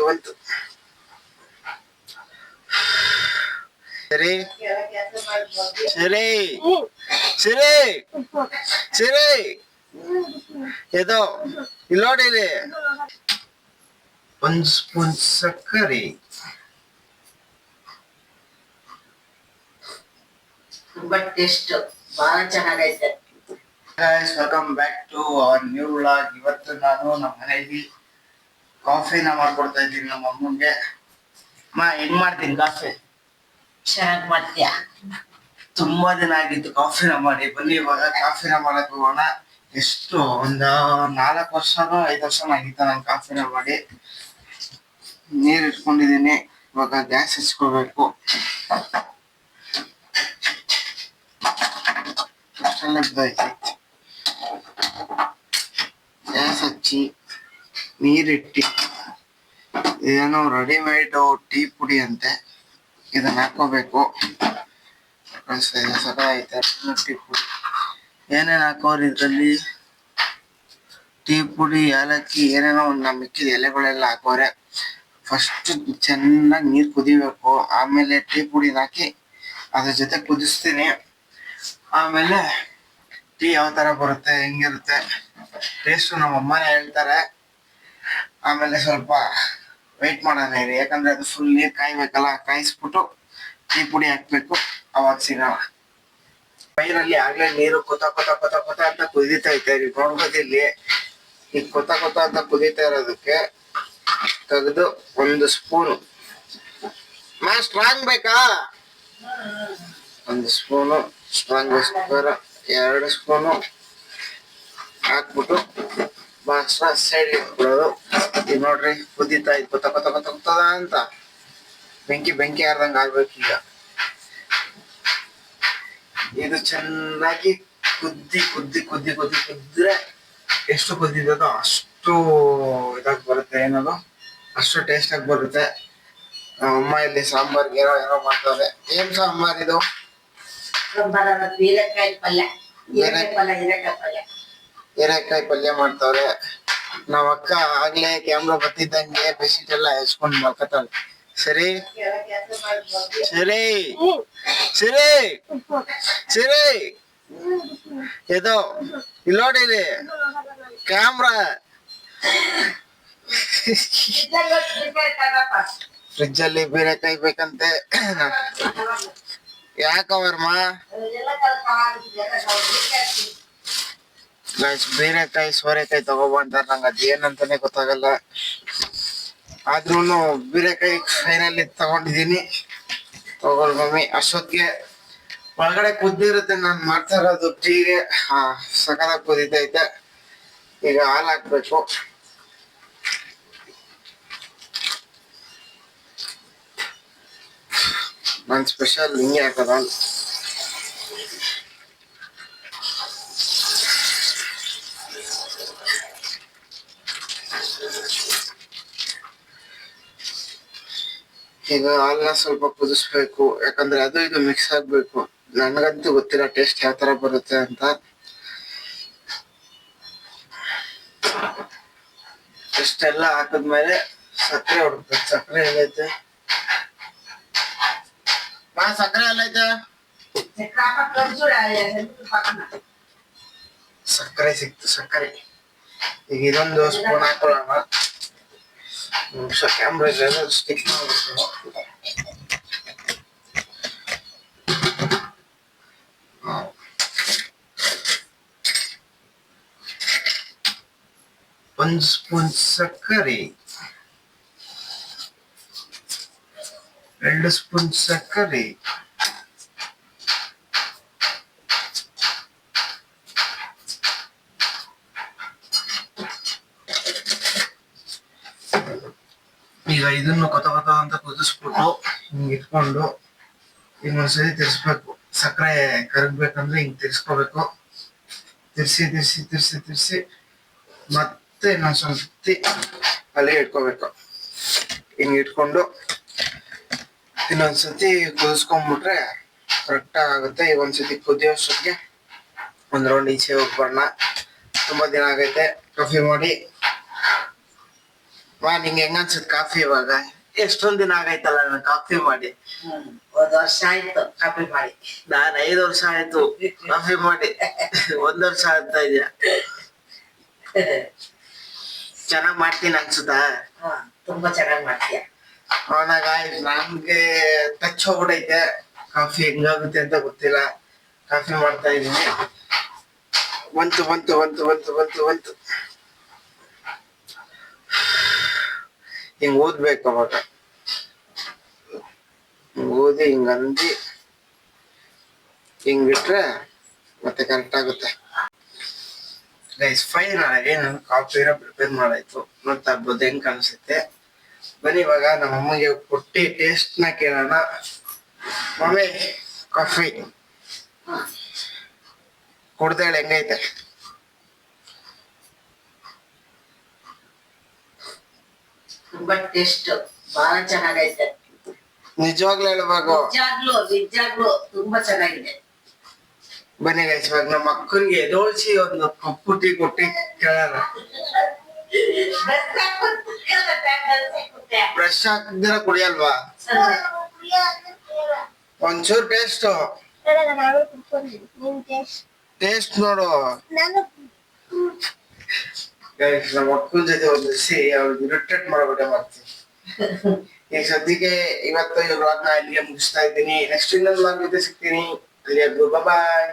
ಬಂತು. ಸರಿ ಇದು ಇಲ್ಲಿ ನೋಡಿ, ಒಂದು ಸ್ಪೂನ್ ಸಕ್ಕರೆ. ತುಂಬಾ ಟೇಸ್ಟ್ ಬಹಳ ಚೆನ್ನಾಗೈತೆ. Welcome back to our new vlog. ಇವತ್ತು ನಾನು ನಮ್ಮ ಮನೆಯಲ್ಲಿ ಕಾಫಿನ ಮಾಡ್ಕೊಡ್ತಾ ಇದ್ದೀನಿ ನಮ್ಮ ಅಮ್ಮಂಗೆ. ಹೆಂಗ್ ಮಾಡ್ತೀನಿ ಕಾಫಿ? ಚೆನ್ನಾಗಿ ಮಾಡ್ತೀಯ? ತುಂಬಾ ದಿನ ಆಗಿತ್ತು ಕಾಫಿನ ಮಾಡಿ. ಬನ್ನಿ ಇವಾಗ ಕಾಫಿನ ಮಾಡಕ್ ಹೋಗೋಣ. ಎಷ್ಟು ಒಂದು 4 ವರ್ಷನೋ 5 ವರ್ಷನೋ ಆಗಿತ್ತು ನಾನು ಕಾಫಿನ ಮಾಡಿ. ನೀರು ಇಟ್ಕೊಂಡಿದ್ದೀನಿ. ಇವಾಗ ಗ್ಯಾಸ್ ಹಚ್ಕೋಬೇಕು. ಗ್ಯಾಸ್ ಹಚ್ಚಿ ನೀರಿಟ್ಟು, ಏನೋ ರೆಡಿಮೇಡ್ ಟೀ ಪುಡಿ ಅಂತೆ, ಇದನ್ನ ಹಾಕೋಬೇಕು. ಐತೆ ಟೀ ಪುಡಿ. ಏನೇನು ಹಾಕೋರು ಇದರಲ್ಲಿ? ಟೀ ಪುಡಿ, ಏಲಕ್ಕಿ, ಏನೇನೋ ಒಂದು ಮಿಕ್ಕಿದ ಎಲೆಗಳೆಲ್ಲ ಹಾಕೋರೆ. ಫಸ್ಟ್ ಚೆನ್ನಾಗಿ ನೀರು ಕುದಿಬೇಕು. ಆಮೇಲೆ ಟೀ ಪುಡಿನ ಹಾಕಿ ಅದ್ರ ಜೊತೆ ಕುದಿಸ್ತೀನಿ. ಆಮೇಲೆ ಟೀ ಯಾವ ತರ ಬರುತ್ತೆ, ಹೆಂಗಿರುತ್ತೆ ಟೇಸ್ಟು ನಮ್ಮ ಅಮ್ಮನೇ ಹೇಳ್ತಾರೆ. ಆಮೇಲೆ ಸ್ವಲ್ಪ ವೆಯ್ಟ್ ಮಾಡೋಣ ಇರಿ, ಯಾಕಂದ್ರೆ ಅದು ಫುಲ್ ನೀರು ಕಾಯ್ಬೇಕಲ್ಲ. ಕಾಯಿಸ್ಬಿಟ್ಟು ಟೀ ಪುಡಿ ಹಾಕ್ಬೇಕು, ಅವಾಗ ಸಿಗೋಣ. ಪೈರಲ್ಲಿ ಆಗ್ಲೇ ನೀರು ಕೊತ ಅಂತ ಕುದೀತಾ ಐತೆ. ನೀವು ನೋಡ್ಬೋದು ಇಲ್ಲಿ, ಈ ಕೊತ ಅಂತ ಕುದೀತಾ ಇರೋದಕ್ಕೆ ತೆಗೆದು 1 ಸ್ಪೂನು ಸ್ಟ್ರಾಂಗ್ ಬೇಕಾ? 1 ಸ್ಪೂನು ಸ್ಟ್ರಾಂಗ್, 2 ಸ್ಪೂನು ಹಾಕ್ಬಿಟ್ಟು ಸೈಡ್ ಇಟ್ಬಿಡೋದು. ಈಗ ನೋಡ್ರಿ ಕುದೀತಾ ಇತ್ತು, ಕೊತ್ತದ ಅಂತ ಬೆಂಕಿ ಆರ್ದಂಗೆ ಆಗ್ಬೇಕು. ಈಗ ಇದು ಚೆನ್ನಾಗಿ ಕುದ್ದಿದ್ರೆ ಎಷ್ಟು ಕುದ್ದಿದ್ದೋ ಅಷ್ಟು ಇದಾಗಿ ಬರುತ್ತೆ, ಏನದು ಅಷ್ಟು ಟೇಸ್ಟ್ ಆಗಿ ಬರುತ್ತೆ. ಅಮ್ಮ ಇಲ್ಲಿ ಸಾಂಬಾರ್ಗೆ ಏನೋ ಮಾಡ್ತಾರೆ. ಏನ್ ಸಾಂಬಾರ್ ಇದು? ಹೀರೆಕಾಯಿ ಪಲ್ಯ ಮಾಡ್ತಾವ್ರೆ. ನಾವ್ ಅಕ್ಕ ಆಗ್ಲೇ ಕ್ಯಾಮ್ರಾ ಬರ್ತಿದ್ದಂಗೆ ಬೆಡ್ಶೀಟ್ ಎಲ್ಲ ಹೆಚ್ಕೊಂಡ್ ಮಲ್ಕತಾಳೆ. ಸರಿ ಇದು ಇಲ್ಲಿ ನೋಡಿ, ಕ್ಯಾಮ್ರಾ ಫ್ರಿಜ್ ಅಲ್ಲಿ ಬೀರೆಕಾಯಿ ಬೇಕಂತೆ. ಯಾಕವರ್ಮ ಬೀರೆಕಾಯಿ ಸೋರೆಕಾಯಿ ತಗೋಬ ಅಂತಾರೆ. ನಂಗೆ ಅದ್ ಏನಂತಾನೆ ಗೊತ್ತಾಗಲ್ಲ. ಆದ್ರೂ ಬೀರೆಕಾಯಿ ಫೈನಲಿ ತಗೊಂಡಿದೀನಿ. ತಗೊಳ್ ಮಮ್ಮಿ. ಅಷ್ಟೊತ್ತಿಗೆ ಒಳಗಡೆ ಕುದ್ದಿರುತ್ತೆ ನಾನು ಮಾಡ್ತಾ ಇರೋದು ಟೀಗೆ. ಸಕತ್ತಾಗಿ ಕುದೀತೈತೆ. ಈಗ ಹಾಲು ಹಾಕ್ಬೇಕು. ನನ್ ಸ್ಪೆಷಲ್ ಹಿಂಗೆ ಹಾಕೋದ. ಈಗ ಹಾಲನ್ನ ಸ್ವಲ್ಪ ಕುದಿಸ್ಬೇಕು, ಯಾಕಂದ್ರೆ ಅದು ಇದು ಮಿಕ್ಸ್ ಆಗ್ಬೇಕು. ನನ್ಗಂತೂ ಗೊತ್ತಿಲ್ಲ ಟೇಸ್ಟ್ ಯಾವ ತರ ಬರುತ್ತೆ ಅಂತ. ಇಷ್ಟೆಲ್ಲ ಹಾಕಿದ್ಮೇಲೆ ಸಕ್ಕರೆ ಹೊಡ್ಬೇಕು. ಸಕ್ಕರೆ ಎಲ್ಲೈತೆ? ಸಕ್ಕರೆ ಎಲ್ಲೈತೆ? ಸಕ್ಕರೆ ಸಿಕ್ತು, ಸಕ್ಕರೆ. ಈಗ ಇದೊಂದು ಸ್ಪೂನ್ ಹಾಕೊಳ್ಳೋಣ. ಕ್ಯಾಮ್ರಾ ಸ್ಟಿಕ್ ಮಾಡ್ಬೇಕು. 1 ಸ್ಪೂನ್ ಸಕ್ಕರೆ, 2 ಸ್ಪೂನ್ ಸಕ್ಕರೆ, ಈಗ ಇದನ್ನು ಕೊತ ಅಂತ ಕುದಿಸ್ಬಿಟ್ಟು ಹಿಂಗ್ ಇಟ್ಕೊಂಡು ಇನ್ನೊಂದ್ಸರಿ ತಿರ್ಸ್ಬೇಕು. ಸಕ್ಕರೆ ಕರಗ್ಬೇಕಂದ್ರೆ ಹಿಂಗ್ ತಿರ್ಸ್ಕೋಬೇಕು. ತಿರ್ಸಿ ಮತ್ತೆ ಇನ್ನೊಂದ್ ಸತಿ ಅಲ್ಲಿ ಇಟ್ಕೋಬೇಕು. ಹಿಂಗ್ ಇಟ್ಕೊಂಡು ಇನ್ನೊಂದ್ಸತಿ ಕುದಿಸ್ಕೊಂಡ್ಬಿಟ್ರೆ ಕರೆಕ್ಟ್ ಆಗುತ್ತೆ. ಈಗ ಒಂದ್ಸತಿ ಕುದಿಯೋಷ್ಟೊತ್ತಿಗೆ 1 ರೌಂಡ್ ಈಚೆ ಹೋಗಿ ಬರೋಣ. ತುಂಬಾ ದಿನ ಆಗೈತೆ ಕಾಫಿ ಮಾಡಿ. ವಾ ನಿಂಗೆ ಹೆಂಗ ಅನ್ಸುತ್ತೆ ಕಾಫಿ ಇವಾಗ? ಎಷ್ಟೊಂದ್ ದಿನ ಆಗೈತಲ್ಲ ನಾನು ಕಾಫಿ ಮಾಡಿ. ಒಂದ್ ವರ್ಷ ಆಯ್ತು ಕಾಪಿ ಮಾಡಿ. ನಾನ್ 5 ವರ್ಷ ಆಯ್ತು ಕಾಫಿ ಮಾಡಿ. 1 ವರ್ಷ ಆಗ್ತಾ ಇದೆಯಾ? ಚೆನ್ನಾಗ್ ಮಾಡ್ತೀನಿ ಅನ್ಸುತ್ತಾ? ತುಂಬಾ ಚೆನ್ನಾಗ್ ಮಾಡ್ತೀಯ. ಅವನಾಗ ನಮ್ಗೆ ಟಚ್ ಹೋಗ್ಬಿಟ್ಟೈತೆ. ಕಾಫಿ ಹೆಂಗಾಗುತ್ತೆ ಅಂತ ಗೊತ್ತಿಲ್ಲ. ಕಾಫಿ ಮಾಡ್ತಾ ಇದೀನಿ. ಬಂತು. ಹಿಂಗ್ ಓದ್ಬೇಕು ಅವಾಗ. ಓದಿ ಹಿಂಗ್ ಅಂದಿ ಹಿಂಗ್ ಬಿಟ್ರೆ ಮತ್ತೆ ಕರೆಕ್ಟ್ ಆಗುತ್ತೆ. ಗೈಸ್ ಫೈನ್ ಆಗಿ ನಾನು ಕಾಫಿನ ಪ್ರಿಪೇರ್ ಮಾಡಾಯ್ತು. ನೋಡ್ತಾ ಇರ್ಬೋದು ಹೆಂಗ್ ಕಾಣಿಸುತ್ತೆ. ಬನ್ನಿ ಇವಾಗ ನಮ್ಮ ಅಮ್ಮಗೆ ಕೊಟ್ಟಿ ಟೇಸ್ಟ್ ನ ಕೇಳೋಣ. ಮಮ್ಮಿ ಕಾಫಿ ಕುಡ್ದೇಳಿ ಹೆಂಗೈತೆ? ತುಂಬಾ ಟೇಸ್ಟ್ ಬಹಳ ಚೆನ್ನಾಗೈತೆ. ನಿಜವಾಗ್ಲೂ ಹೇಳ್ಬೇಕು. ನಿಜಾಗ್ಲು ತುಂಬಾ ಚೆನ್ನಾಗಿದೆ. ಬನ್ನಿ ಗೈಸ್ ಇವಾಗ ನಮ್ಮ ಅಕ್ಕನ್ಗೆ ಎದೋಳ್ಸಿ ಒಂದು ಕಪ್ಪು ಟೀ ಕೊಟ್ಟಿ ಕೇಳೋಣ. ಬ್ರಷ್ ಹಾಕ್ದಿರ ಕುಡಿಯಲ್ವಾ? ಒಂಚೂರು ಟೇಸ್ಟ್ ನೋಡು. ಗೈಸ್ ನಮ್ಮ ಅಕ್ಕನ ಜೊತೆ ಒಂದು ಅವ್ರಿಗೆ ಇರಿಟೇಟ್ ಮಾಡ್ಬಿಟ್ಟೆ ಮಾಡ್ತೀನಿ. ಈಗ ಸದ್ಯಕ್ಕೆ ಇವತ್ತು ಈ ವ್ಲಾಗ್ನ ಇಲ್ಲಿಗೆ ಮುಗಿಸ್ತಾ ಇದ್ದೀನಿ. ನೆಕ್ಸ್ಟ್ ಇನ್ನೊಂದು ವ್ಲಾಗ್ ಜೊತೆ ಸಿಗ್ತೀನಿ. ಅಲ್ಲಿವರೆಗೂ ಬಾಯ್.